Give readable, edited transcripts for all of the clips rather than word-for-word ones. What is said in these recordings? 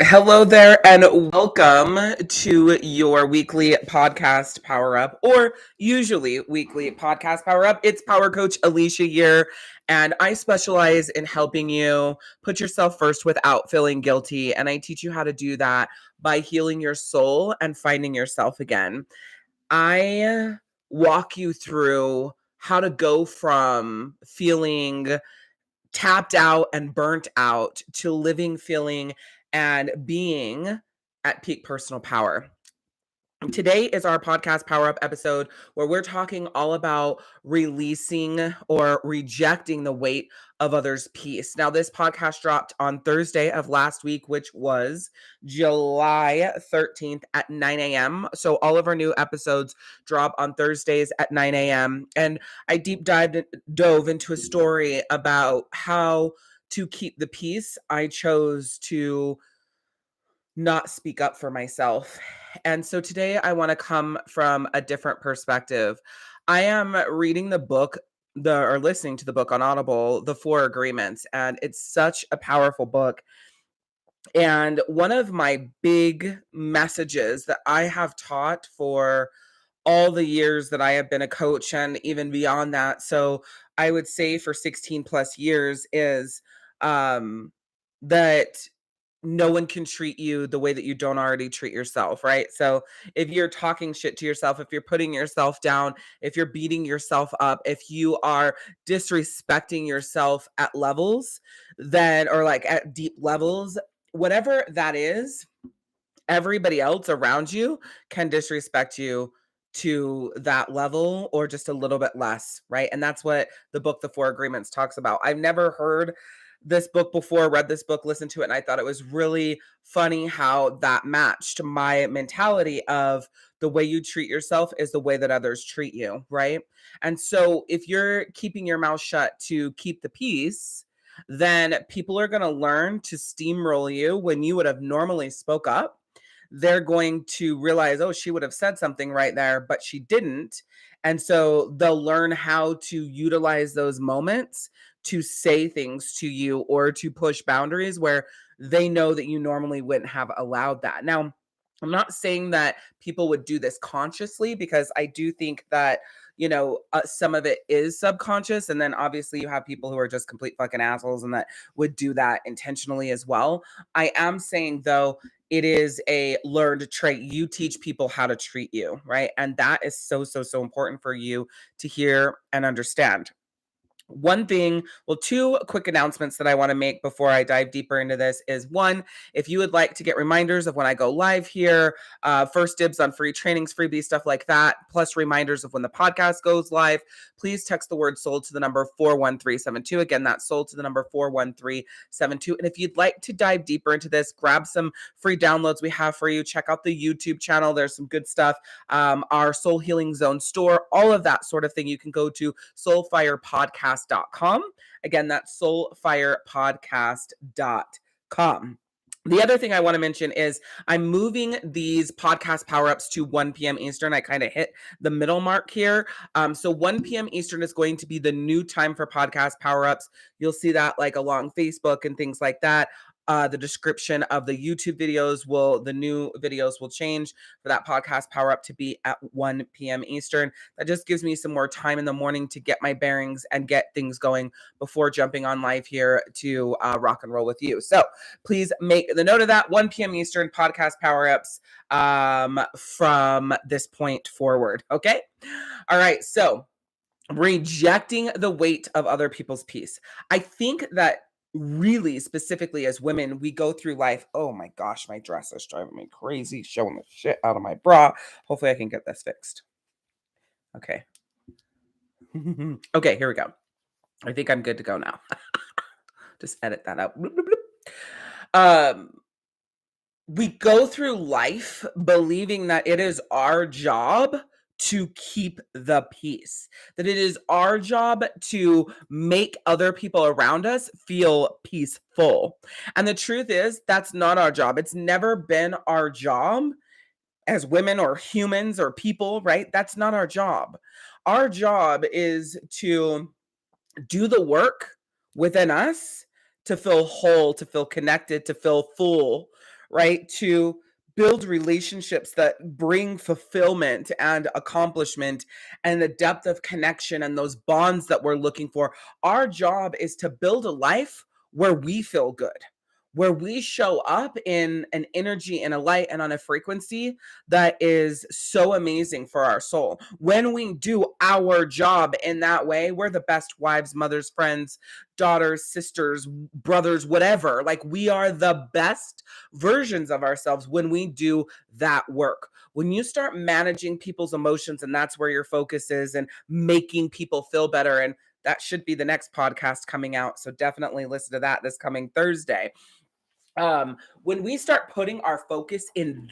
Hello there, and welcome to your weekly podcast Power Up, or usually weekly podcast Power Up. It's Power Coach Alishia here, and I specialize in helping you put yourself first without feeling guilty. And I teach you how to do that by healing your soul and finding yourself again. I walk you through how to go from feeling tapped out and burnt out to living, feeling, and being at peak personal power. Today is our podcast Power Up episode where we're talking all about releasing or rejecting the weight of others' peace. Now, this podcast dropped on Thursday of last week, which was July 13th at 9 a.m. So all of our new episodes drop on Thursdays at 9 a.m. And I dove into a story about how to keep the peace. I chose to not speak up for myself. And so today I want to come from a different perspective. I am reading the book or listening to the book on Audible, The Four Agreements, and it's such a powerful book. And one of my big messages that I have taught for all the years that I have been a coach and even beyond that, so I would say for 16 plus years, is that no one can treat you the way that you don't already treat yourself, right? So if you're talking shit to yourself, if you're putting yourself down, if you're beating yourself up, if you are disrespecting yourself at levels, then, or like at deep levels, whatever that is, everybody else around you can disrespect you to that level or just a little bit less, right? And that's what the book The Four Agreements talks about. I've never heard this book before, read this book, listened to it, and I thought it was really funny how that matched my mentality of the way you treat yourself is the way that others treat you, right? And so if you're keeping your mouth shut to keep the peace, then people are going to learn to steamroll you when you would have normally spoke up. They're going to realize, oh, she would have said something right there, but she didn't. And so they'll learn how to utilize those moments to say things to you or to push boundaries where they know that you normally wouldn't have allowed that. Now, I'm not saying that people would do this consciously, because I do think that, some of it is subconscious. And then obviously you have people who are just complete fucking assholes and that would do that intentionally as well. I am saying, though, it is a learned trait. You teach people how to treat you, right? And that is so, so, so important for you to hear and understand. Two quick announcements that I want to make before I dive deeper into this is, one, if you would like to get reminders of when I go live here, first dibs on free trainings, freebies, stuff like that, plus reminders of when the podcast goes live, please text the word sold to the number 41372. Again, that's sold to the number 41372. And if you'd like to dive deeper into this, grab some free downloads we have for you. Check out the YouTube channel. There's some good stuff. Our Soul Healing Zone store, all of that sort of thing. You can go to soulfirepodcast.com. Again, that's soulfirepodcast.com. The other thing I want to mention is I'm moving these podcast power-ups to 1 p.m. Eastern. I kind of hit the middle mark here. So 1 p.m. Eastern is going to be the new time for podcast power-ups. You'll see that like along Facebook and things like that. The description of the YouTube the new videos will change for that podcast Power Up to be at 1 p.m. Eastern. That just gives me some more time in the morning to get my bearings and get things going before jumping on live here to rock and roll with you. So please make the note of that. 1 p.m. Eastern podcast Power Ups from this point forward. Okay. All right. So rejecting the weight of other people's peace. I think that really specifically as women, we go through life. Oh my gosh, my dress is driving me crazy, showing the shit out of my bra. Hopefully I can get this fixed. Okay. Okay, here we go. I think I'm good to go now. Just edit that out. Bloop, bloop, bloop. We go through life believing that it is our job to keep the peace, that it is our job to make other people around us feel peaceful. And the truth is, that's not our job. It's never been our job as women or humans or people, right? That's not our job. Our job is to do the work within us to feel whole, to feel connected, to feel full, right? To build relationships that bring fulfillment and accomplishment and the depth of connection and those bonds that we're looking for. Our job is to build a life where we feel good, where we show up in an energy and a light and on a frequency that is so amazing for our soul. When we do our job in that way, we're the best wives, mothers, friends, daughters, sisters, brothers, whatever. Like, we are the best versions of ourselves when we do that work. When you start managing people's emotions and that's where your focus is, and making people feel better, and that should be the next podcast coming out, so definitely listen to that this coming Thursday. When we start putting our focus in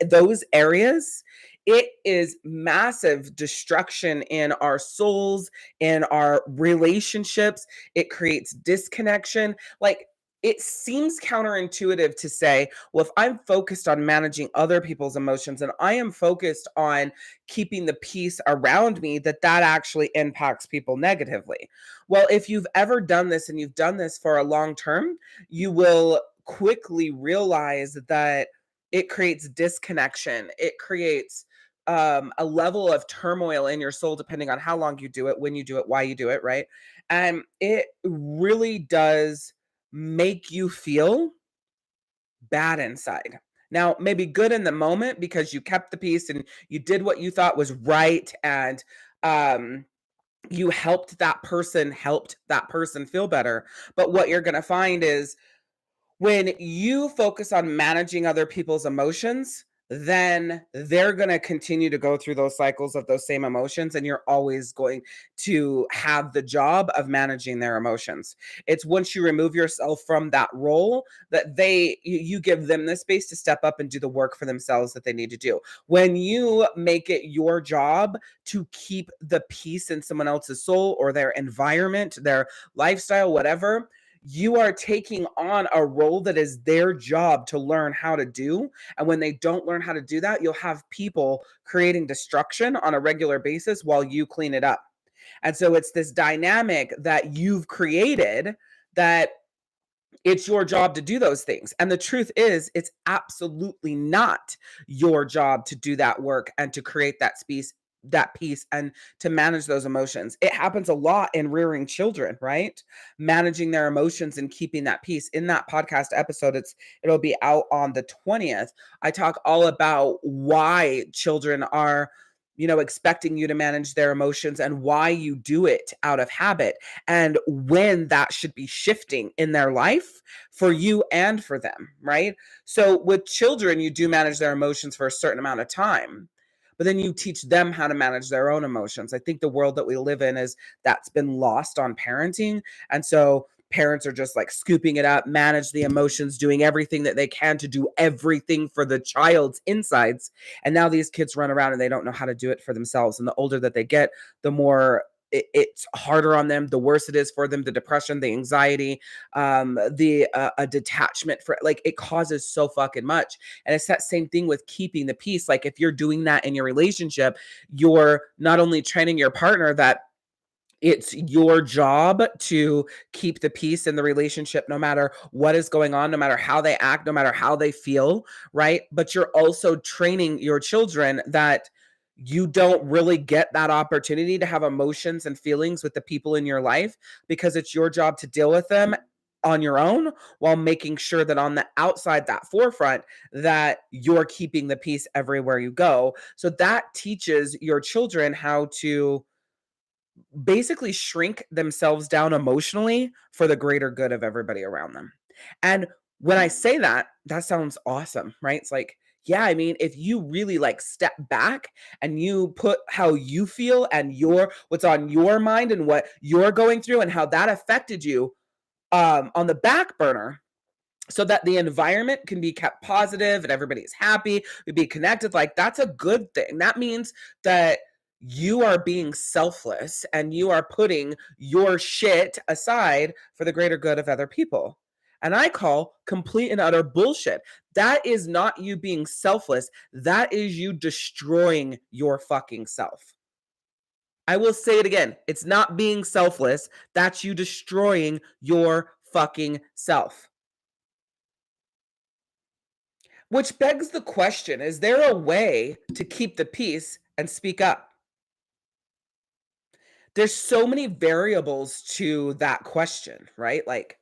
those areas, it is massive destruction in our souls, in our relationships. It creates disconnection. Like, it seems counterintuitive to say, well, if I'm focused on managing other people's emotions and I am focused on keeping the peace around me, that actually impacts people negatively. Well, if you've ever done this and you've done this for a long term, you will quickly realize that it creates disconnection. It creates a level of turmoil in your soul, depending on how long you do it, when you do it, why you do it, right? And it really does make you feel bad inside. Now, maybe good in the moment because you kept the peace and you did what you thought was right, and you helped that person feel better. But what you're going to find is, when you focus on managing other people's emotions, then they're going to continue to go through those cycles of those same emotions, and you're always going to have the job of managing their emotions. It's once you remove yourself from that role that you give them the space to step up and do the work for themselves that they need to do. When you make it your job to keep the peace in someone else's soul or their environment, their lifestyle, whatever, you are taking on a role that is their job to learn how to do. And when they don't learn how to do that, you'll have people creating destruction on a regular basis while you clean it up. And so it's this dynamic that you've created, that it's your job to do those things. And the truth is, it's absolutely not your job to do that work and to create that peace and to manage those emotions. It happens a lot in rearing children, right? Managing their emotions and keeping that peace. In that podcast episode, it'll be out on the 20th. I talk all about why children are expecting you to manage their emotions, and why you do it out of habit, and when that should be shifting in their life for you and for them, right? So with children, you do manage their emotions for a certain amount of time, but then you teach them how to manage their own emotions. I think the world that we live in is that's been lost on parenting. And so parents are just like scooping it up, manage the emotions, doing everything that they can to do everything for the child's insides. And now these kids run around and they don't know how to do it for themselves. And the older that they get, the more it's harder on them, the worse it is for them, the depression, the anxiety, the a detachment, for like, it causes so fucking much. And it's that same thing with keeping the peace. Like, if you're doing that in your relationship, you're not only training your partner that it's your job to keep the peace in the relationship, no matter what is going on, no matter how they act, no matter how they feel, right? But you're also training your children that you don't really get that opportunity to have emotions and feelings with the people in your life, because it's your job to deal with them on your own, while making sure that on the outside, that forefront, that you're keeping the peace everywhere you go. So that teaches your children how to basically shrink themselves down emotionally for the greater good of everybody around them. And when I say that, that sounds awesome, right? It's like, yeah, I mean, if you really like step back and you put how you feel and what's on your mind and what you're going through and how that affected you on the back burner, so that the environment can be kept positive and everybody's happy, we be connected, like, that's a good thing. That means that you are being selfless and you are putting your shit aside for the greater good of other people. And I call complete and utter bullshit. That is not you being selfless. That is you destroying your fucking self. I will say it again. It's not being selfless. That's you destroying your fucking self. Which begs the question, is there a way to keep the peace and speak up? There's so many variables to that question, right? Like,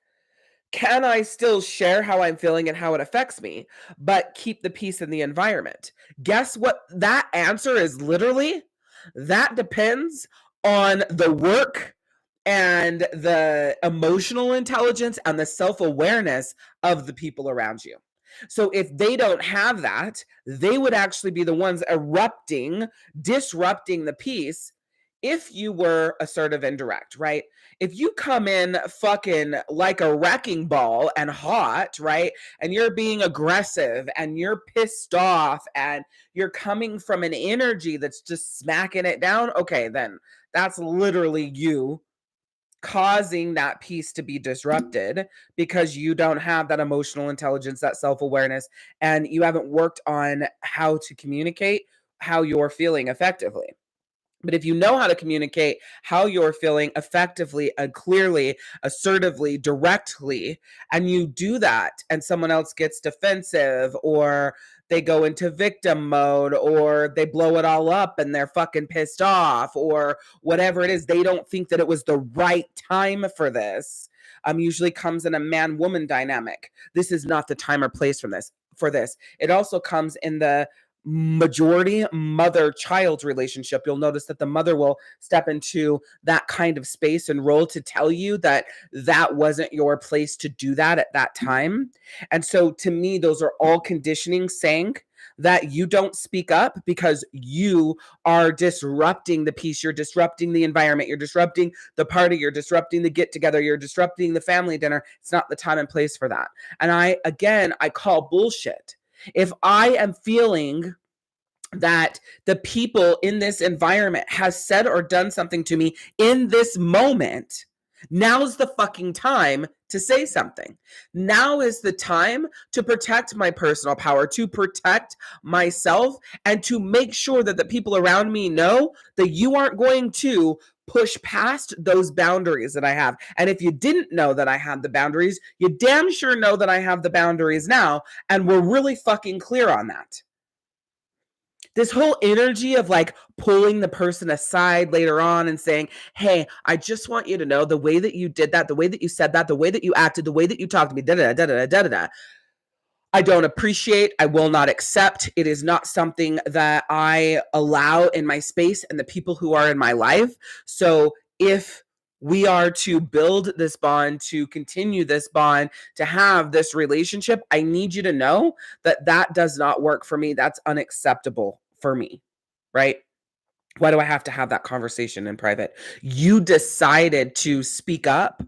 can I still share how I'm feeling and how it affects me, but keep the peace in the environment? Guess what? That answer is literally that depends on the work and the emotional intelligence and the self awareness of the people around you. So if they don't have that, they would actually be the ones disrupting the peace if you were assertive and direct, right? If you come in fucking like a wrecking ball and hot, right? And you're being aggressive and you're pissed off and you're coming from an energy that's just smacking it down, okay, then that's literally you causing that piece to be disrupted because you don't have that emotional intelligence, that self-awareness, and you haven't worked on how to communicate how you're feeling effectively. But if you know how to communicate how you're feeling effectively and clearly, assertively, directly, and you do that and someone else gets defensive or they go into victim mode or they blow it all up and they're fucking pissed off or whatever it is, they don't think that it was the right time for this. Usually comes in a man-woman dynamic. This is not the time or place for this. It also comes in the majority mother-child relationship. You'll notice that the mother will step into that kind of space and role to tell you that that wasn't your place to do that at that time. And so to me, those are all conditioning saying that you don't speak up because you are disrupting the peace, you're disrupting the environment, you're disrupting the party, you're disrupting the get together, you're disrupting the family dinner. It's not the time and place for that. And I call bullshit. If I am feeling that the people in this environment has said or done something to me in this moment, now's the fucking time to say something. Now is the time to protect my personal power, to protect myself, and to make sure that the people around me know that you aren't going to push past those boundaries that I have. And if you didn't know that I had the boundaries, you damn sure know that I have the boundaries now, and we're really fucking clear on that. This whole energy of like pulling the person aside later on and saying, hey, I just want you to know the way that you did that, the way that you said that, the way that you acted, the way that you talked to me, da da da da da da da. I don't appreciate, I will not accept. It is not something that I allow in my space and the people who are in my life. So if we are to build this bond, to continue this bond, to have this relationship, I need you to know that that does not work for me. That's unacceptable for me, right? Why do I have to have that conversation in private? You decided to speak up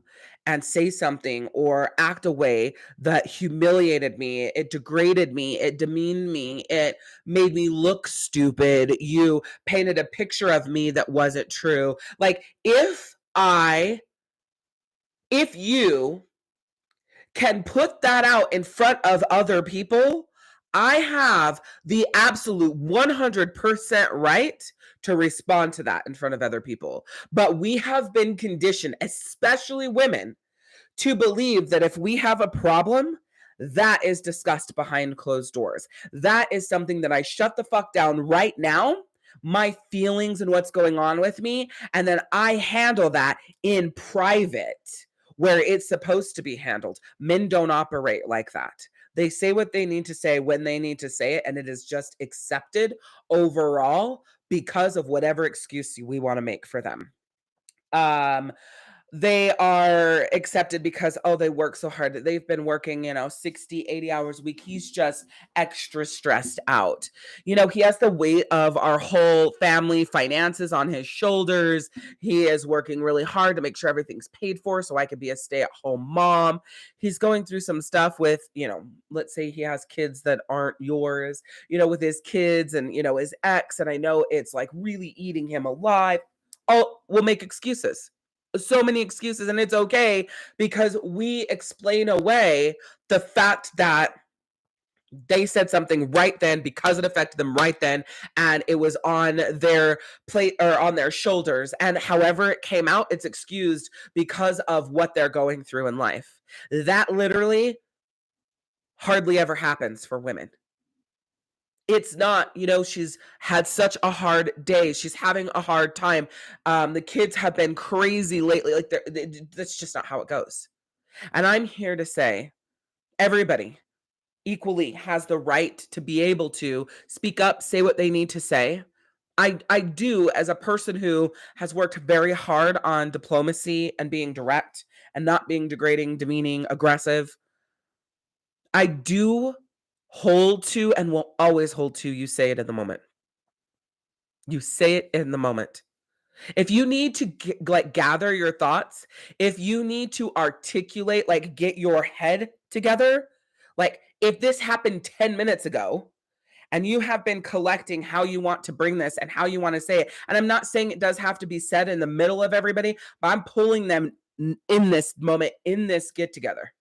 and say something or act a way that humiliated me. It degraded me. It demeaned me. It made me look stupid. You painted a picture of me that wasn't true. Like if you can put that out in front of other people, I have the absolute 100% right to respond to that in front of other people. But we have been conditioned, especially women, to believe that if we have a problem, that is discussed behind closed doors. That is something that I shut the fuck down right now, my feelings and what's going on with me, and then I handle that in private where it's supposed to be handled. Men don't operate like that. They say what they need to say when they need to say it, and it is just accepted overall because of whatever excuse we want to make for them. They are accepted because, oh, they work so hard. They've been working, 60, 80 hours a week. He's just extra stressed out. He has the weight of our whole family finances on his shoulders. He is working really hard to make sure everything's paid for so I could be a stay-at-home mom. He's going through some stuff with, let's say he has kids that aren't yours, with his kids and, his ex. And I know it's like really eating him alive. Oh, we'll make excuses. So many excuses, and it's okay because we explain away the fact that they said something right then because it affected them right then, and it was on their plate or on their shoulders, and however it came out, it's excused because of what they're going through in life. That literally hardly ever happens for women. It's not, she's had such a hard day. She's having a hard time. The kids have been crazy lately. Like, that's just not how it goes. And I'm here to say, everybody equally has the right to be able to speak up, say what they need to say. I do, as a person who has worked very hard on diplomacy and being direct and not being degrading, demeaning, aggressive. I do hold to and will always hold to, you say it in the moment. You say it in the moment. If you need to gather your thoughts, if you need to articulate, get your head together, if this happened 10 minutes ago and you have been collecting how you want to bring this and how you want to say it, and I'm not saying it does have to be said in the middle of everybody, but I'm pulling them in this moment, in this get together.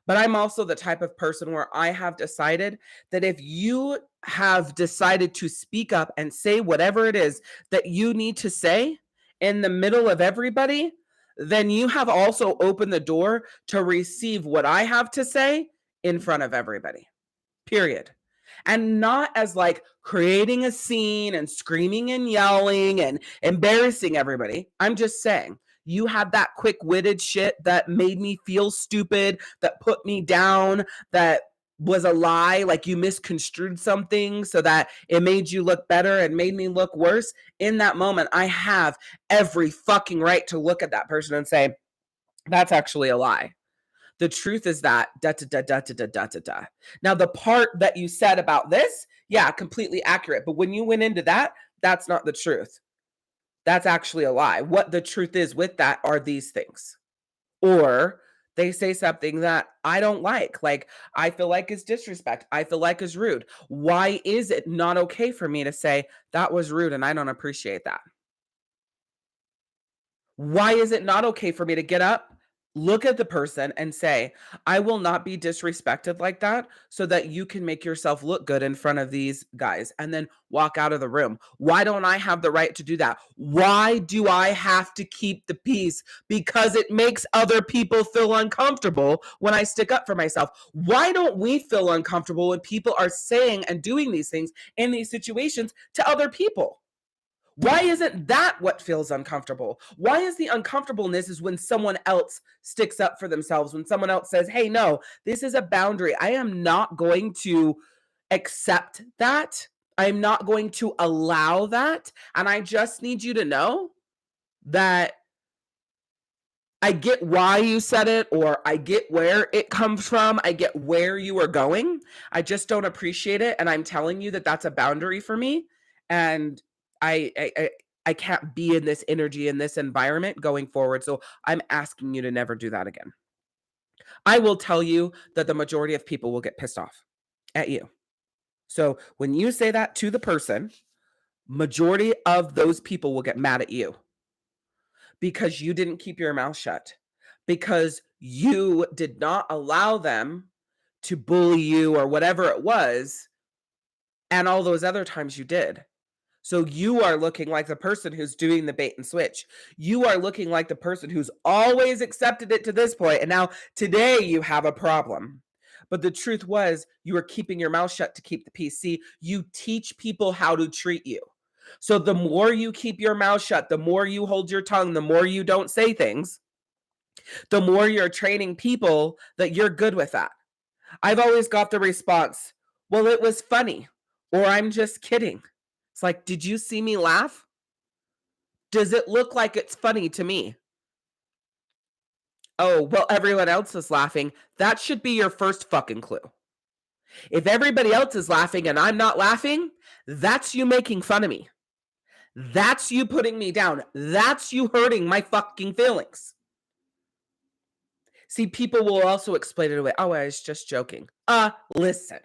But I'm also the type of person where I have decided that if you have decided to speak up and say whatever it is that you need to say in the middle of everybody, then you have also opened the door to receive what I have to say in front of everybody. Period. And not as creating a scene and screaming and yelling and embarrassing everybody. I'm just saying, you had that quick-witted shit that made me feel stupid, that put me down, that was a lie, you misconstrued something so that it made you look better and made me look worse. In that moment, I have every fucking right to look at that person and say, that's actually a lie. The truth is that da-da-da-da-da-da-da-da. Now, the part that you said about this, yeah, completely accurate. But when you went into that, that's not the truth. That's actually a lie. What the truth is with that are these things. Or they say something that I don't like I feel like is disrespect. I feel like is rude. Why is it not okay for me to say that was rude and I don't appreciate that? Why is it not okay for me to get up, look at the person and say, I will not be disrespected like that so that you can make yourself look good in front of these guys, and then walk out of the room? Why don't I have the right to do that? Why do I have to keep the peace? Because it makes other people feel uncomfortable when I stick up for myself. Why don't we feel uncomfortable when people are saying and doing these things in these situations to other people? Why isn't that what feels uncomfortable? Why is the uncomfortableness is when someone else sticks up for themselves, when someone else says, hey, no, this is a boundary. I am not going to accept that. I'm not going to allow that. And I just need you to know that I get why you said it, or I get where it comes from. I get where you are going. I just don't appreciate it. And I'm telling you that that's a boundary for me. And I can't be in this energy, in this environment going forward. So I'm asking you to never do that again. I will tell you that the majority of people will get pissed off at you. So when you say that to the person, majority of those people will get mad at you because you didn't keep your mouth shut, because you did not allow them to bully you or whatever it was. And all those other times you did. So you are looking like the person who's doing the bait and switch. You are looking like the person who's always accepted it to this point, and now today you have a problem. But the truth was, you were keeping your mouth shut to keep the peace. See, you teach people how to treat you. So the more you keep your mouth shut, the more you hold your tongue, the more you don't say things, the more you're training people that you're good with that. I've always got the response, well, it was funny, or I'm just kidding. It's like, did you see me laugh? Does it look like it's funny to me? Oh, well, everyone else is laughing. That should be your first fucking clue. If everybody else is laughing and I'm not laughing, that's you making fun of me. That's you putting me down. That's you hurting my fucking feelings. See, people will also explain it away. Oh, I was just joking. Listen.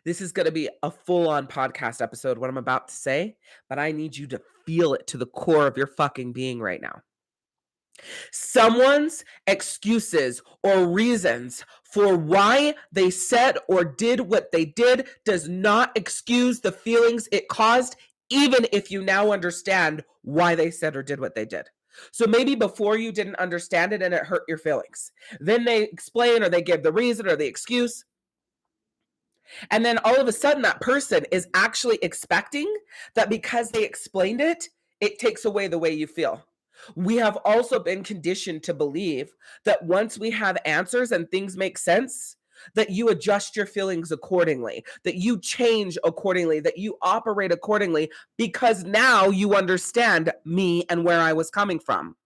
This is going to be a full-on podcast episode, what I'm about to say, but I need you to feel it to the core of your fucking being right now. Someone's excuses or reasons for why they said or did what they did does not excuse the feelings it caused, even if you now understand why they said or did what they did. So maybe before you didn't understand it and it hurt your feelings. Then they explain or they give the reason or the excuse. And then all of a sudden, that person is actually expecting that because they explained it, it takes away the way you feel. We have also been conditioned to believe that once we have answers and things make sense, that you adjust your feelings accordingly, that you change accordingly, that you operate accordingly, because now you understand me and where I was coming from.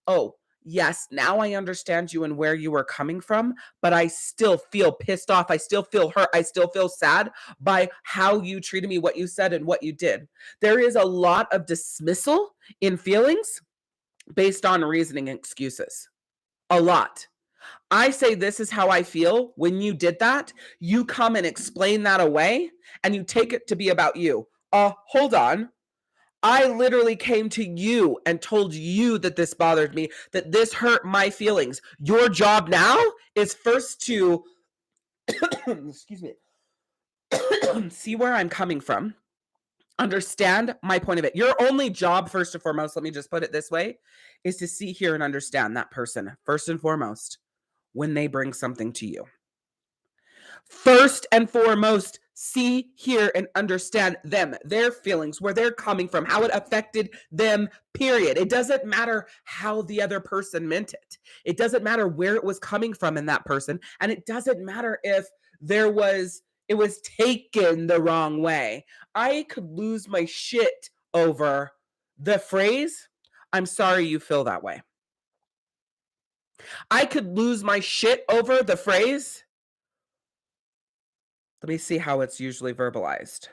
Oh, yes, now I understand you and where you were coming from, but I still feel pissed off. I still feel hurt. I still feel sad by how you treated me, what you said, and what you did. There is a lot of dismissal in feelings based on reasoning and excuses. A lot. I say, this is how I feel. When you did that, you come and explain that away and you take it to be about you. Hold on. I literally came to you and told you that this bothered me, that this hurt my feelings. Your job now is first to, excuse me, see where I'm coming from, understand my point of it. Your only job, first and foremost, let me just put it this way, is to see, hear, and understand that person, first and foremost, when they bring something to you. First and foremost, see, hear, and understand them, their feelings, where they're coming from, how it affected them, period. It doesn't matter how the other person meant it. It doesn't matter where it was coming from in that person. And it doesn't matter if it was taken the wrong way. I could lose my shit over the phrase, "I'm sorry you feel that way." I could lose my shit over the phrase, let me see how it's usually verbalized.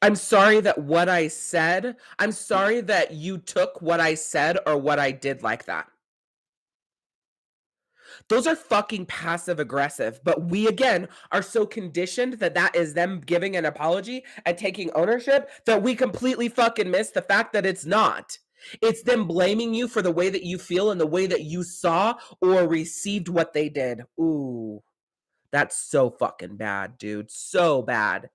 I'm sorry that what I said, I'm sorry that you took what I said or what I did like that. Those are fucking passive aggressive, but we again are so conditioned that that is them giving an apology and taking ownership that we completely fucking miss the fact that it's not. It's them blaming you for the way that you feel and the way that you saw or received what they did. Ooh, that's so fucking bad, dude. So bad.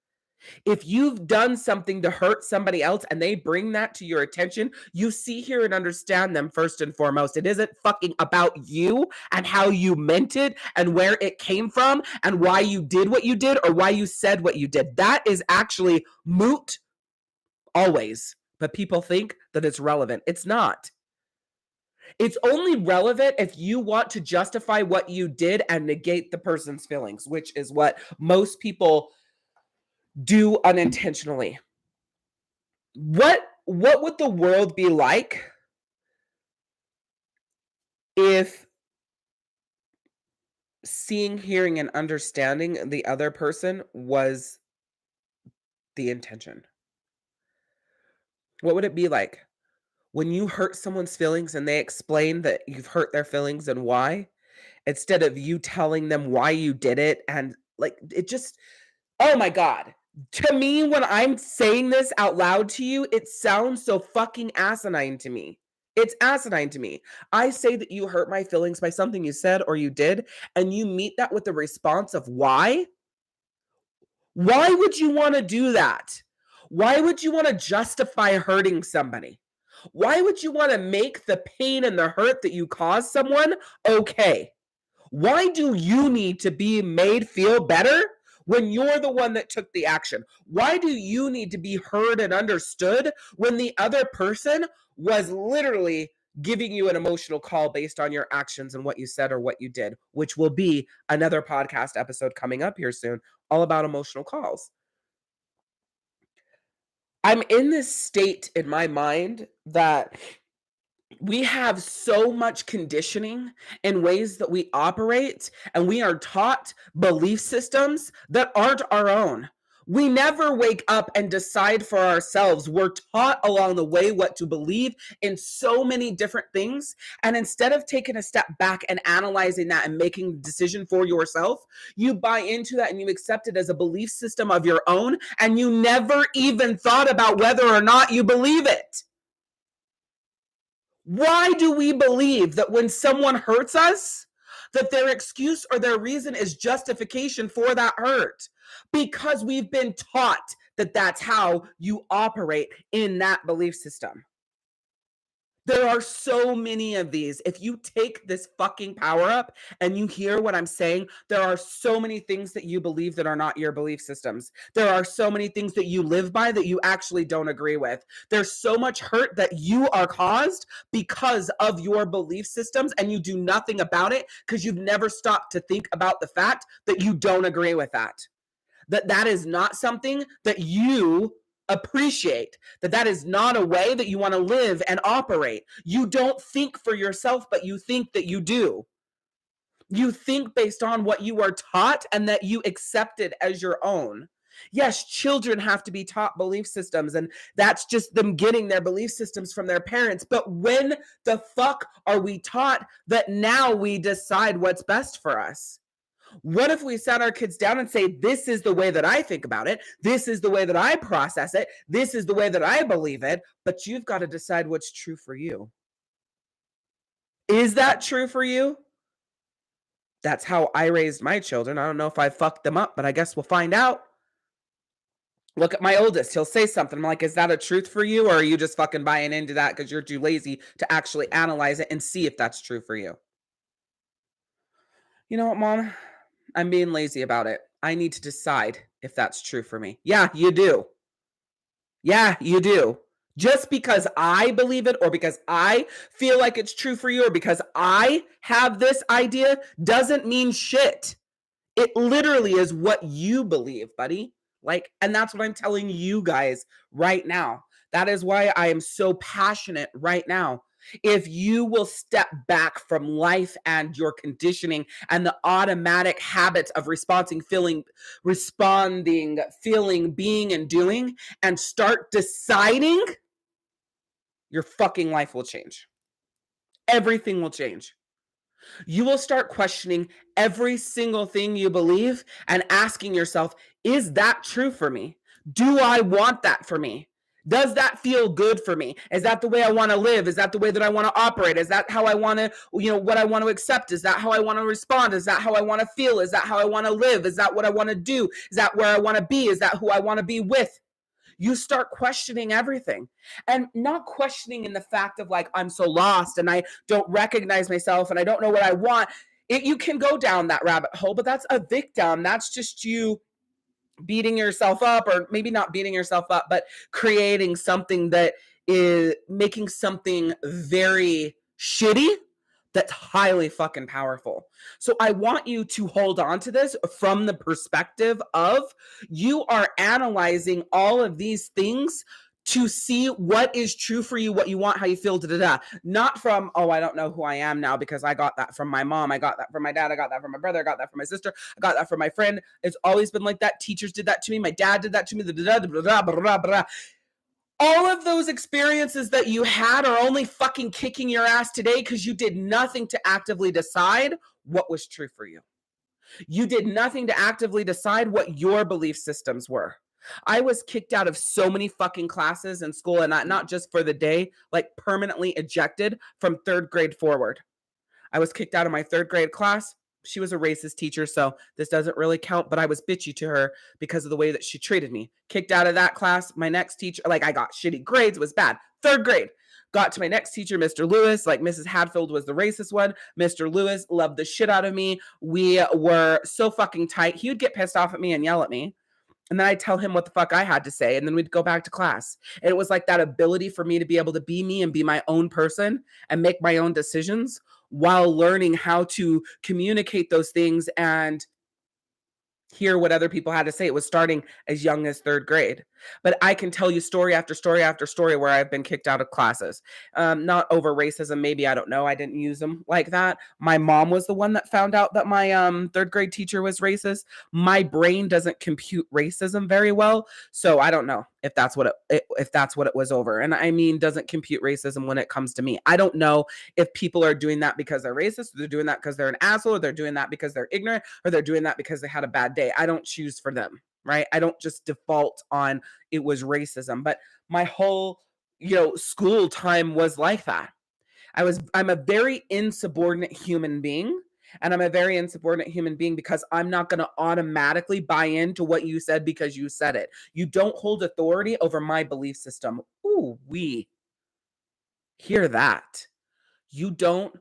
If you've done something to hurt somebody else and they bring that to your attention, you see, hear, and understand them first and foremost. It isn't fucking about you and how you meant it and where it came from and why you did what you did or why you said what you did. That is actually moot always, but people think that it's relevant. It's not. It's only relevant if you want to justify what you did and negate the person's feelings, which is what most people do unintentionally. What would the world be like if seeing, hearing, and understanding the other person was the intention? What would it be like when you hurt someone's feelings and they explain that you've hurt their feelings and why, instead of you telling them why you did it? And like, it just, oh my God. To me, when I'm saying this out loud to you, it sounds so fucking asinine to me. It's asinine to me. I say that you hurt my feelings by something you said or you did, and you meet that with the response of why? Why would you want to do that? Why would you want to justify hurting somebody? Why would you want to make the pain and the hurt that you caused someone okay? Why do you need to be made feel better when you're the one that took the action? Why do you need to be heard and understood when the other person was literally giving you an emotional call based on your actions and what you said or what you did, which will be another podcast episode coming up here soon, all about emotional calls. I'm in this state in my mind that we have so much conditioning in ways that we operate, and we are taught belief systems that aren't our own. We never wake up and decide for ourselves. We're taught along the way what to believe in so many different things. And instead of taking a step back and analyzing that and making a decision for yourself, you buy into that and you accept it as a belief system of your own. And you never even thought about whether or not you believe it. Why do we believe that when someone hurts us, that their excuse or their reason is justification for that hurt? Because we've been taught that that's how you operate in that belief system. There are so many of these. If you take this fucking power up and you hear what I'm saying, there are so many things that you believe that are not your belief systems. There are so many things that you live by that you actually don't agree with. There's so much hurt that you are caused because of your belief systems, and you do nothing about it because you've never stopped to think about the fact that you don't agree with that. That is not something that you appreciate, that is not a way that you want to live and operate. You don't think for yourself, but you think that you do. You think based on what you are taught and that you accepted as your own. Yes, children have to be taught belief systems, and that's just them getting their belief systems from their parents. But when the fuck are we taught that now we decide what's best for us? What if we sat our kids down and say, this is the way that I think about it. This is the way that I process it. This is the way that I believe it. But you've got to decide what's true for you. Is that true for you? That's how I raised my children. I don't know if I fucked them up, but I guess we'll find out. Look at my oldest. He'll say something. I'm like, is that a truth for you? Or are you just fucking buying into that because you're too lazy to actually analyze it and see if that's true for you? You know what, Mom? I'm being lazy about it. I need to decide if that's true for me. Yeah, you do. Yeah, you do. Just because I believe it or because I feel like it's true for you or because I have this idea doesn't mean shit. It literally is what you believe, buddy. Like, and that's what I'm telling you guys right now. That is why I am so passionate right now. If you will step back from life and your conditioning and the automatic habits of responding, feeling, being, and doing, and start deciding, your fucking life will change. Everything will change. You will start questioning every single thing you believe and asking yourself, is that true for me? Do I want that for me? Does that feel good for me? Is that the way I want to live? Is that the way that I want to operate? Is that how I want to, what I want to accept? Is that how I want to respond? Is that how I want to feel? Is that how I want to live? Is that what I want to do? Is that where I want to be? Is that who I want to be with? You start questioning everything, and not questioning in the fact of like, I'm so lost and I don't recognize myself and I don't know what I want. You can go down that rabbit hole, but that's a victim. That's just you beating yourself up, or maybe not beating yourself up, but creating something that is making something very shitty that's highly fucking powerful. So I want you to hold on to this from the perspective of you are analyzing all of these things to see what is true for you, what you want, how you feel, not from, oh, I don't know who I am now because I got that from my mom, I got that from my dad, I got that from my brother, I got that from my sister, I got that from my friend. It's always been like that. Teachers did that to me. My dad did that to me. All of those experiences that you had are only fucking kicking your ass today because you did nothing to actively decide what was true for you. You did nothing to actively decide what your belief systems were. I was kicked out of so many fucking classes in school, and not just for the day, like permanently ejected from 3rd grade forward. I was kicked out of my 3rd grade class. She was a racist teacher, so this doesn't really count, but I was bitchy to her because of the way that she treated me. Kicked out of that class. My next teacher, like, I got shitty grades, it was bad. 3rd grade. Got to my next teacher, Mr. Lewis. Like, Mrs. Hadfield was the racist one. Mr. Lewis loved the shit out of me. We were so fucking tight. He would get pissed off at me and yell at me. And then I'd tell him what the fuck I had to say. And then we'd go back to class. And it was like that ability for me to be able to be me and be my own person and make my own decisions while learning how to communicate those things and hear what other people had to say. It was starting as young as 3rd grade. But I can tell you story after story after story where I've been kicked out of classes. Not over racism, maybe, I don't know. I didn't use them like that. My mom was the one that found out that my 3rd grade teacher was racist. My brain doesn't compute racism very well, so I don't know if that's what it was over. And I mean, doesn't compute racism when it comes to me. I don't know if people are doing that because they're racist, or they're doing that because they're an asshole, or they're doing that because they're ignorant, or they're doing that because they had a bad day. I don't choose for them. Right? I don't just default on it was racism, but my whole, school time was like that. I'm a very insubordinate human being, and I'm a very insubordinate human being because I'm not going to automatically buy into what you said because you said it. You don't hold authority over my belief system. Ooh, Hear that. You don't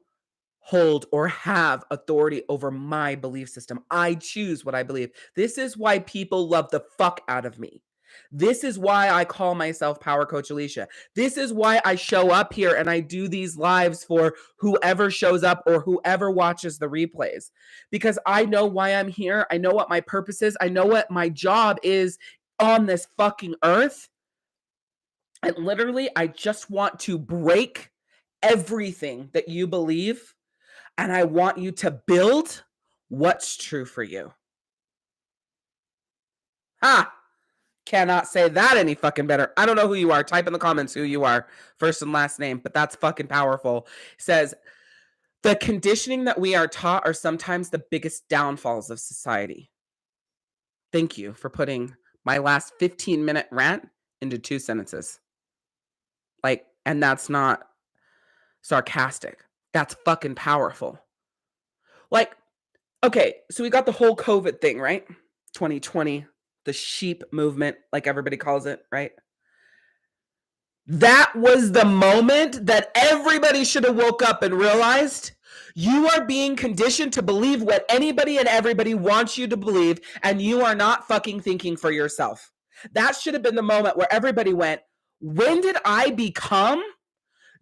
hold or have authority over my belief system. I choose what I believe. This is why people love the fuck out of me. This is why I call myself Power Coach Alishia. This is why I show up here and I do these lives for whoever shows up or whoever watches the replays. Because I know why I'm here. I know what my purpose is. I know what my job is on this fucking earth. And literally, I just want to break everything that you believe, and I want you to build what's true for you. Ha! Cannot say that any fucking better. I don't know who you are. Type in the comments who you are, first and last name, but that's fucking powerful. It says, the conditioning that we are taught are sometimes the biggest downfalls of society. Thank you for putting my last 15-minute rant into 2 sentences. And that's not sarcastic. That's fucking powerful. Okay, so we got the whole COVID thing, right? 2020, the sheep movement, like everybody calls it, right? That was the moment that everybody should have woke up and realized you are being conditioned to believe what anybody and everybody wants you to believe, and you are not fucking thinking for yourself. That should have been the moment where everybody went, when did I become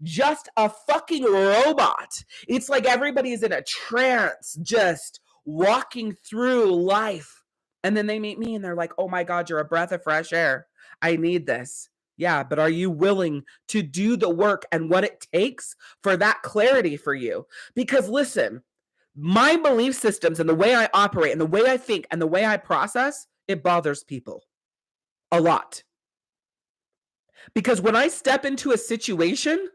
just a fucking robot? It's like everybody's in a trance, just walking through life. And then they meet me and they're like, oh my God, you're a breath of fresh air. I need this. Yeah, but are you willing to do the work and what it takes for that clarity for you? Because listen, my belief systems and the way I operate and the way I think and the way I process, it bothers people a lot. Because when I step into a situation,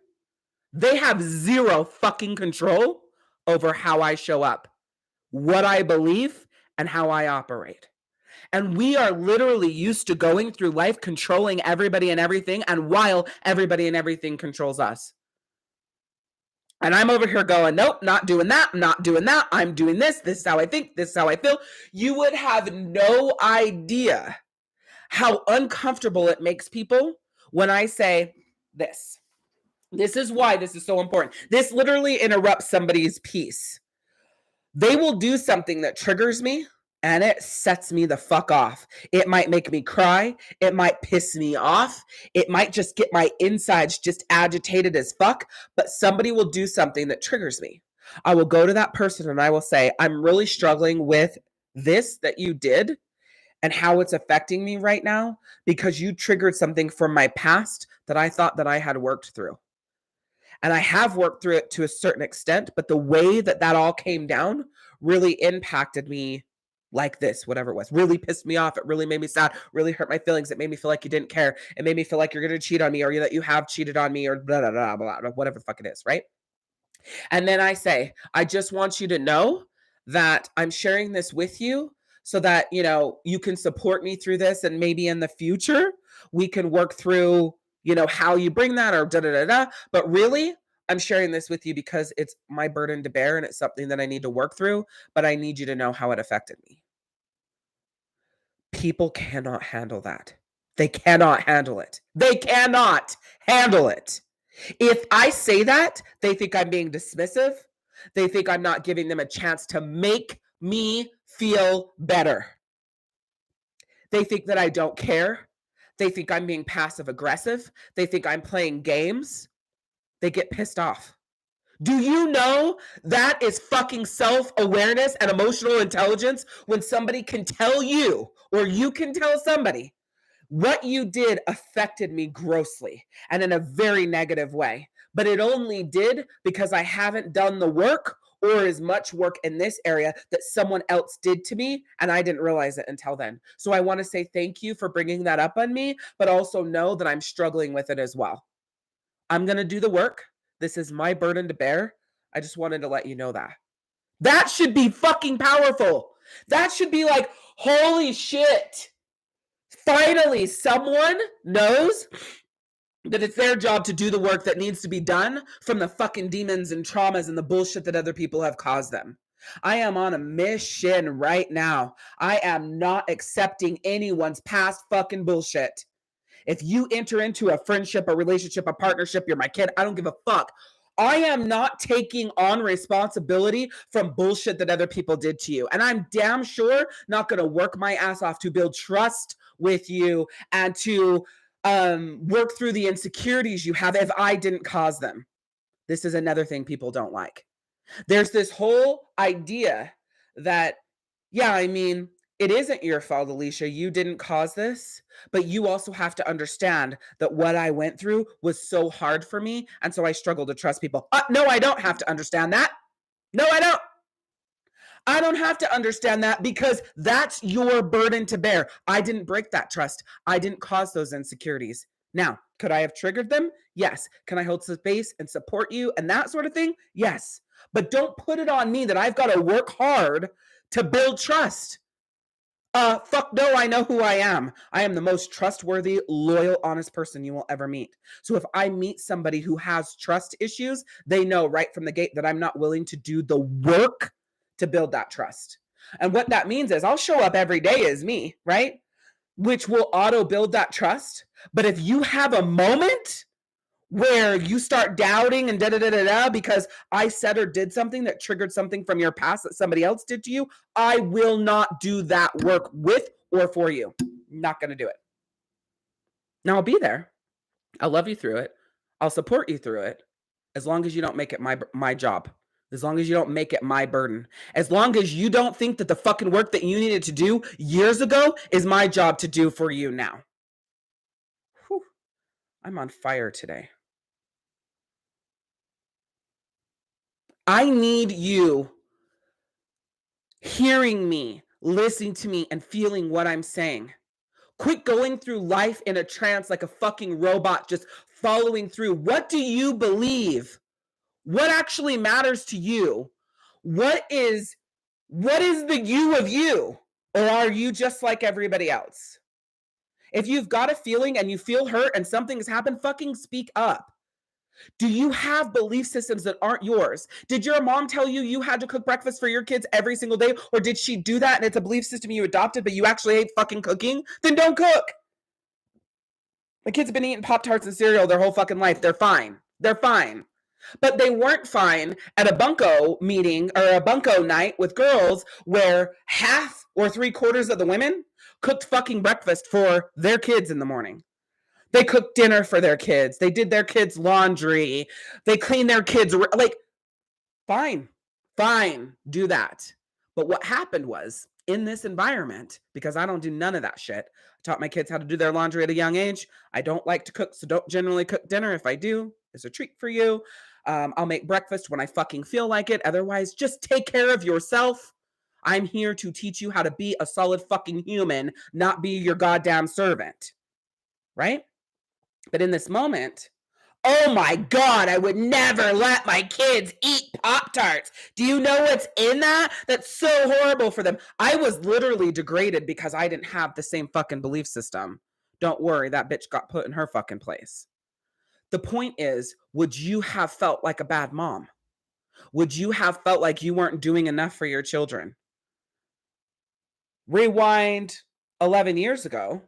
they have zero fucking control over how I show up, what I believe, and how I operate. And we are literally used to going through life controlling everybody and everything, and while everybody and everything controls us. And I'm over here going, nope, not doing that, not doing that. I'm doing this. This is how I think. This is how I feel. You would have no idea how uncomfortable it makes people when I say this. This is why this is so important. This literally interrupts somebody's peace. They will do something that triggers me and it sets me the fuck off. It might make me cry. It might piss me off. It might just get my insides just agitated as fuck, but somebody will do something that triggers me. I will go to that person and I will say, I'm really struggling with this that you did and how it's affecting me right now because you triggered something from my past that I thought that I had worked through. And I have worked through it to a certain extent, but the way that that all came down really impacted me like this, whatever it was, really pissed me off. It really made me sad, really hurt my feelings. It made me feel like you didn't care. It made me feel like you're going to cheat on me or that you have cheated on me or blah, blah, blah, blah, blah, whatever the fuck it is, right? And then I say, I just want you to know that I'm sharing this with you so that, you can support me through this. And maybe in the future, we can work through, how you bring that or da, da, da, da. But really, I'm sharing this with you because it's my burden to bear and it's something that I need to work through, but I need you to know how it affected me. People cannot handle that. They cannot handle it. They cannot handle it. If I say that, they think I'm being dismissive. They think I'm not giving them a chance to make me feel better. They think that I don't care. They think I'm being passive aggressive. They think I'm playing games. They get pissed off. Do you know that is fucking self-awareness and emotional intelligence when somebody can tell you or you can tell somebody what you did affected me grossly and in a very negative way. But it only did because I haven't done the work or as much work in this area that someone else did to me, and I didn't realize it until then. So I want to say thank you for bringing that up on me, but also know that I'm struggling with it as well. I'm going to do the work. This is my burden to bear. I just wanted to let you know that. That should be fucking powerful. That should be like, holy shit. Finally, someone knows that it's their job to do the work that needs to be done from the fucking demons and traumas and the bullshit that other people have caused them. I am on a mission right now. I am not accepting anyone's past fucking bullshit. If you enter into a friendship, a relationship, a partnership, you're my kid, I don't give a fuck. I am not taking on responsibility from bullshit that other people did to you. And I'm damn sure not going to work my ass off to build trust with you and to work through the insecurities you have if I didn't cause them. This is another thing people don't like. There's this whole idea that, yeah, I mean, it isn't your fault, Alicia. You didn't cause this, but you also have to understand that what I went through was so hard for me. And so I struggle to trust people. No, I don't have to understand that. No, I don't. I don't have to understand that because that's your burden to bear. I didn't break that trust. I didn't cause those insecurities. Now, could I have triggered them? Yes. Can I hold space and support you and that sort of thing? Yes. But don't put it on me that I've got to work hard to build trust. Fuck no, I know who I am. I am the most trustworthy, loyal, honest person you will ever meet. So if I meet somebody who has trust issues, they know right from the gate that I'm not willing to do the work to build that trust. And what that means is I'll show up every day as me, right? Which will auto build that trust. But if you have a moment where you start doubting and da-da-da-da-da because I said or did something that triggered something from your past that somebody else did to you, I will not do that work with or for you. Not going to do it. Now, I'll be there. I'll love you through it. I'll support you through it as long as you don't make it my job. As long as you don't make it my burden. As long as you don't think that the fucking work that you needed to do years ago is my job to do for you now. Whew. I'm on fire today. I need you hearing me, listening to me, and feeling what I'm saying. Quit going through life in a trance like a fucking robot, just following through. What do you believe? What actually matters to you? What is the you of you? Or are you just like everybody else? If you've got a feeling and you feel hurt and something has happened, fucking speak up. Do you have belief systems that aren't yours? Did your mom tell you you had to cook breakfast for your kids every single day? Or did she do that and it's a belief system you adopted, but you actually hate fucking cooking? Then don't cook. My kids have been eating Pop-Tarts and cereal their whole fucking life. They're fine. They're fine. But they weren't fine at a bunko meeting or a bunko night with girls where half or 3/4 of the women cooked fucking breakfast for their kids in the morning. They cooked dinner for their kids. They did their kids' laundry. They cleaned their kids. Like, fine, do that. But what happened was, in this environment, because I don't do none of that shit, I taught my kids how to do their laundry at a young age. I don't like to cook, so don't generally cook dinner. If I do, it's a treat for you. I'll make breakfast when I fucking feel like it. Otherwise, just take care of yourself. I'm here to teach you how to be a solid fucking human, not be your goddamn servant. Right? But in this moment, oh my God, I would never let my kids eat Pop-Tarts. Do you know what's in that? That's so horrible for them. I was literally degraded because I didn't have the same fucking belief system. Don't worry, that bitch got put in her fucking place. The point is, would you have felt like a bad mom? Would you have felt like you weren't doing enough for your children? Rewind 11 years ago.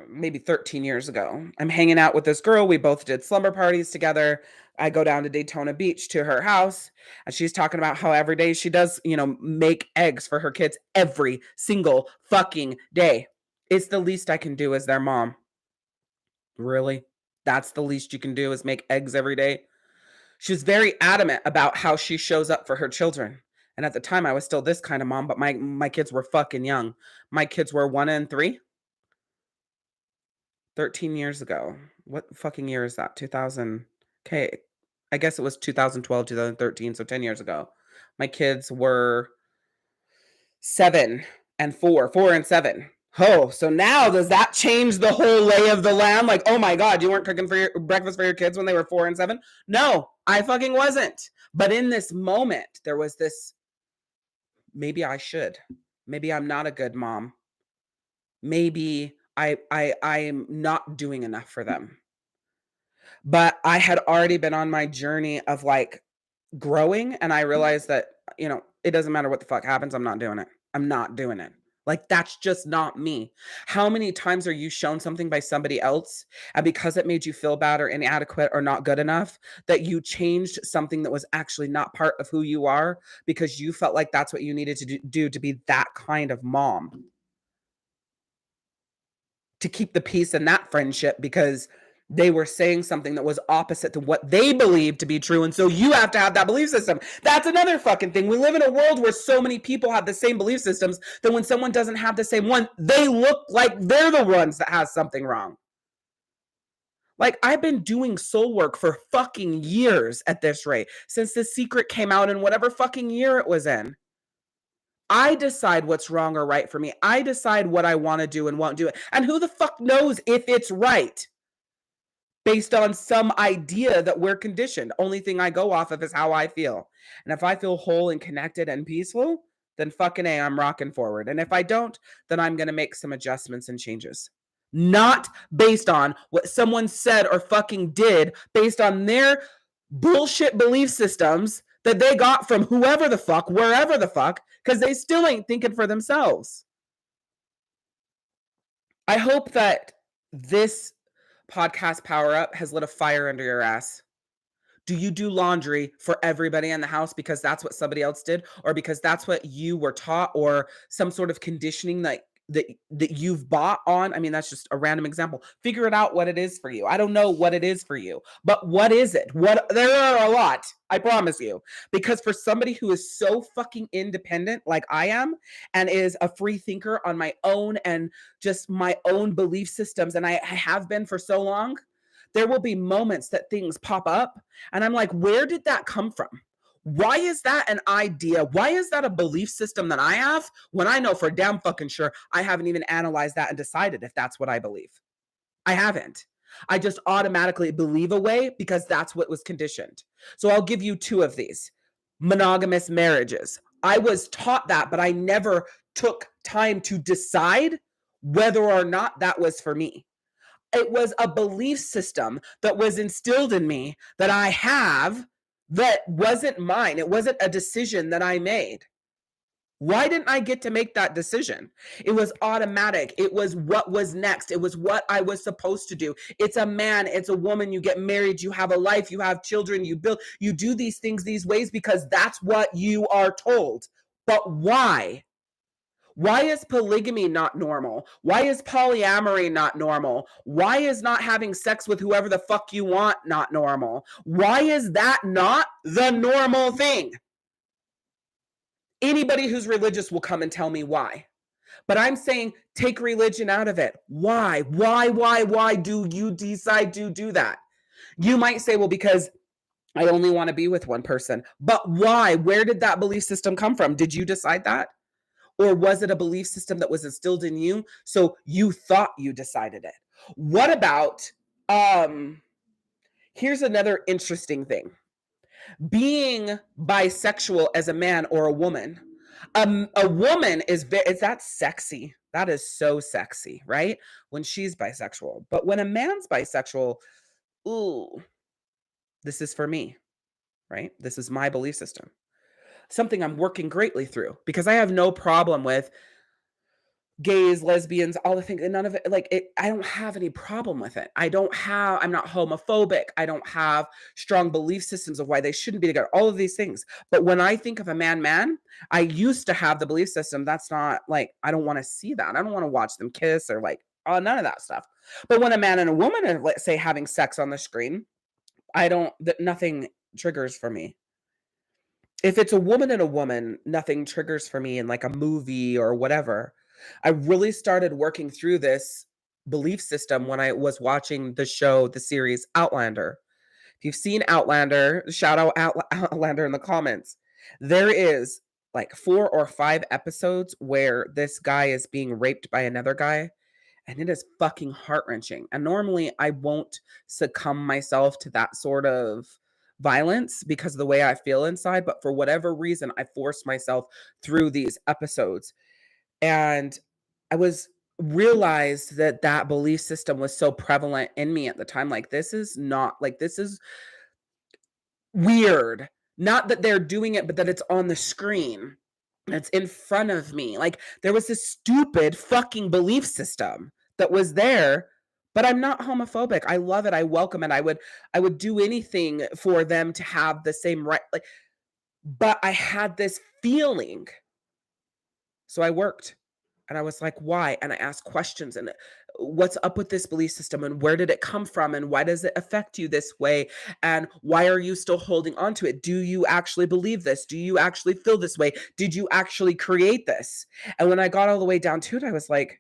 Maybe 13 years ago. I'm hanging out with this girl. We both did slumber parties together. I go down to Daytona Beach to her house, and she's talking about how every day she does, make eggs for her kids every single fucking day. It's the least I can do as their mom. Really? That's the least you can do is make eggs every day? She was very adamant about how she shows up for her children. And at the time, I was still this kind of mom, but my kids were fucking young. My kids were 1 and 3. 13 years ago. What fucking year is that? 2000. Okay. I guess it was 2012, 2013. So 10 years ago. My kids were 7 and 4 and 7. Oh, so now does that change the whole lay of the land? Like, oh my God, you weren't cooking for your breakfast for your kids when they were 4 and 7? No, I fucking wasn't. But in this moment, there was this, maybe I should. Maybe I'm not a good mom. Maybe I'm not doing enough for them. But I had already been on my journey of like growing, and I realized that, it doesn't matter what the fuck happens. I'm not doing it. I'm not doing it. Like, that's just not me. How many times are you shown something by somebody else, and because it made you feel bad or inadequate or not good enough, that you changed something that was actually not part of who you are because you felt like that's what you needed to do to be that kind of mom, to keep the peace in that friendship because they were saying something that was opposite to what they believed to be true. And so you have to have that belief system. That's another fucking thing. We live in a world where so many people have the same belief systems that when someone doesn't have the same one, they look like they're the ones that has something wrong. Like, I've been doing soul work for fucking years at this rate, since The Secret came out in whatever fucking year it was in. I decide what's wrong or right for me. I decide what I want to do and won't do it. And who the fuck knows if it's right based on some idea that we're conditioned? Only thing I go off of is how I feel. And if I feel whole and connected and peaceful, then fucking A, I'm rocking forward. And if I don't, then I'm going to make some adjustments and changes. Not based on what someone said or fucking did, based on their bullshit belief systems that they got from whoever the fuck, wherever the fuck, because they still ain't thinking for themselves. I hope that this podcast Power Up has lit a fire under your ass. Do you do laundry for everybody in the house because that's what somebody else did, or because that's what you were taught, or some sort of conditioning that you've bought on? I mean, that's just a random example. Figure it out what it is for you. I don't know what it is for you, but what is it? What There are a lot, I promise you. Because for somebody who is so fucking independent like I am, and is a free thinker on my own and just my own belief systems, and I have been for so long, there will be moments that things pop up and I'm like, where did that come from? Why is that an idea? Why is that a belief system that I have when I know for damn fucking sure I haven't even analyzed that and decided if that's what I believe? I haven't. I just automatically believe a way because that's what was conditioned. So I'll give you two of these. Monogamous marriages. I was taught that, but I never took time to decide whether or not that was for me. It was a belief system that was instilled in me that I have that wasn't mine. It wasn't a decision that I made. Why didn't I get to make that decision? It was automatic. It was what was next. It was what I was supposed to do. It's a man, it's a woman, you get married, you have a life, you have children, you build, you do these things these ways because that's what you are told. But why? Why is polygamy not normal? Why is polyamory not normal? Why is not having sex with whoever the fuck you want not normal? Why is that not the normal thing? Anybody who's religious will come and tell me why. But I'm saying take religion out of it. Why? Why do you decide to do that? You might say, well, because I only want to be with one person. But why? Where did that belief system come from? Did you decide that? Or was it a belief system that was instilled in you, so you thought you decided it? What about, here's another interesting thing. Being bisexual as a man or a woman. A woman is that sexy? That is so sexy, right? When she's bisexual. But when a man's bisexual, ooh, this is for me, right? This is my belief system. Something I'm working greatly through because I have no problem with gays, lesbians, all the things, and none of it, like it, I don't have any problem with it. I'm not homophobic. I don't have strong belief systems of why they shouldn't be together, all of these things. But when I think of a man, I used to have the belief system that's not like, I don't want to see that. I don't want to watch them kiss or like, oh, none of that stuff. But when a man and a woman are, let's say, having sex on the screen, nothing triggers for me. If it's a woman and a woman, nothing triggers for me in like a movie or whatever. I really started working through this belief system when I was watching the series Outlander. If you've seen Outlander, shout out Outlander in the comments. There is like 4 or 5 episodes where this guy is being raped by another guy, and it is fucking heart-wrenching. And normally I won't succumb myself to that sort of violence because of the way I feel inside, but for whatever reason, I forced myself through these episodes. And I realized that belief system was so prevalent in me at the time. Like, this is weird. Not that they're doing it, but that it's on the screen. It's in front of me. Like, there was this stupid fucking belief system that was there, but I'm not homophobic. I love it. I welcome it. I would do anything for them to have the same right. Like, but I had this feeling. So I worked and I was like, why? And I asked questions and what's up with this belief system and where did it come from and why does it affect you this way? And why are you still holding on to it? Do you actually believe this? Do you actually feel this way? Did you actually create this? And when I got all the way down to it, I was like,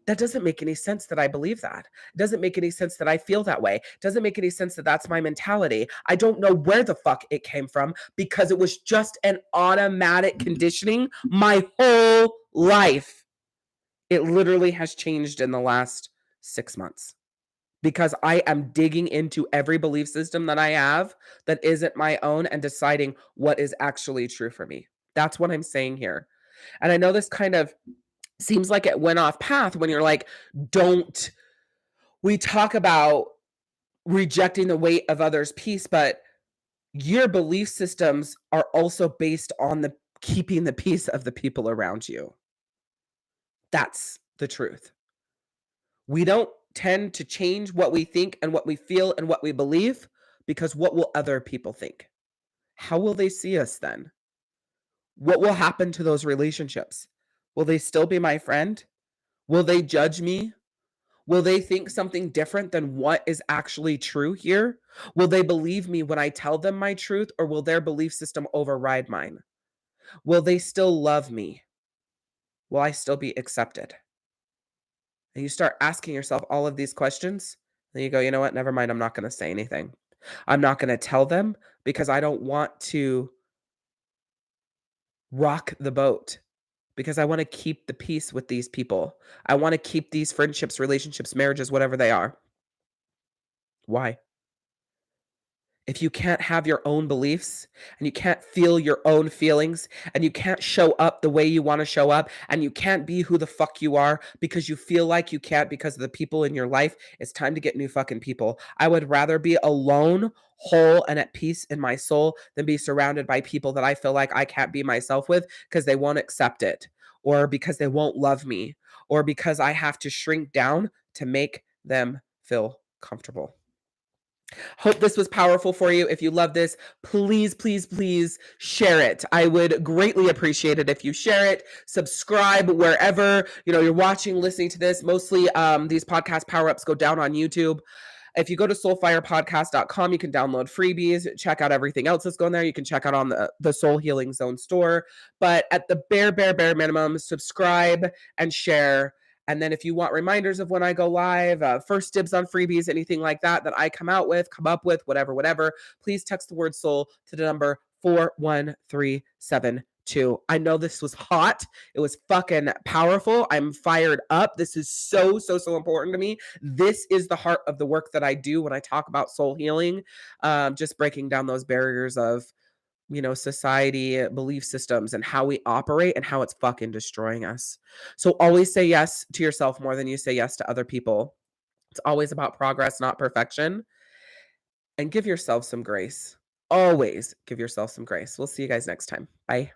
that doesn't make any sense that I believe that. It doesn't make any sense that I feel that way. It doesn't make any sense that that's my mentality. I don't know where the fuck it came from because it was just an automatic conditioning my whole life. It literally has changed in the last 6 months because I am digging into every belief system that I have that isn't my own and deciding what is actually true for me. That's what I'm saying here. And I know this kind of seems like it went off path when you're like, don't we talk about rejecting the weight of others' peace, but your belief systems are also based on the keeping the peace of the people around you. That's the truth. We don't tend to change what we think and what we feel and what we believe because what will other people think? How will they see us then? What will happen to those relationships? Will they still be my friend? Will they judge me? Will they think something different than what is actually true here? Will they believe me when I tell them my truth, or will their belief system override mine? Will they still love me? Will I still be accepted? And you start asking yourself all of these questions, then you go, you know what? Never mind. I'm not going to say anything. I'm not going to tell them because I don't want to rock the boat because I want to keep the peace with these people. I want to keep these friendships, relationships, marriages, whatever they are. Why? If you can't have your own beliefs and you can't feel your own feelings and you can't show up the way you want to show up and you can't be who the fuck you are because you feel like you can't because of the people in your life, it's time to get new fucking people. I would rather be alone, whole, and at peace in my soul than be surrounded by people that I feel like I can't be myself with because they won't accept it or because they won't love me or because I have to shrink down to make them feel comfortable. Hope this was powerful for you. If you love this, please, please, please share it. I would greatly appreciate it if you share it. Subscribe wherever you're watching, listening to this. Mostly these podcast power-ups go down on YouTube. If you go to soulfirepodcast.com, you can download freebies, check out everything else that's going there. You can check out on the Soul Healing Zone store. But at the bare minimum, subscribe and share. And then if you want reminders of when I go live, first dibs on freebies, anything like that I come up with, whatever, please text the word soul to the number 41372. I know this was hot. It was fucking powerful. I'm fired up. This is so important to me. This is the heart of the work that I do when I talk about soul healing, just breaking down those barriers of society, belief systems, and how we operate and how it's fucking destroying us. So always say yes to yourself more than you say yes to other people. It's always about progress, not perfection. And give yourself some grace. Always give yourself some grace. We'll see you guys next time. Bye.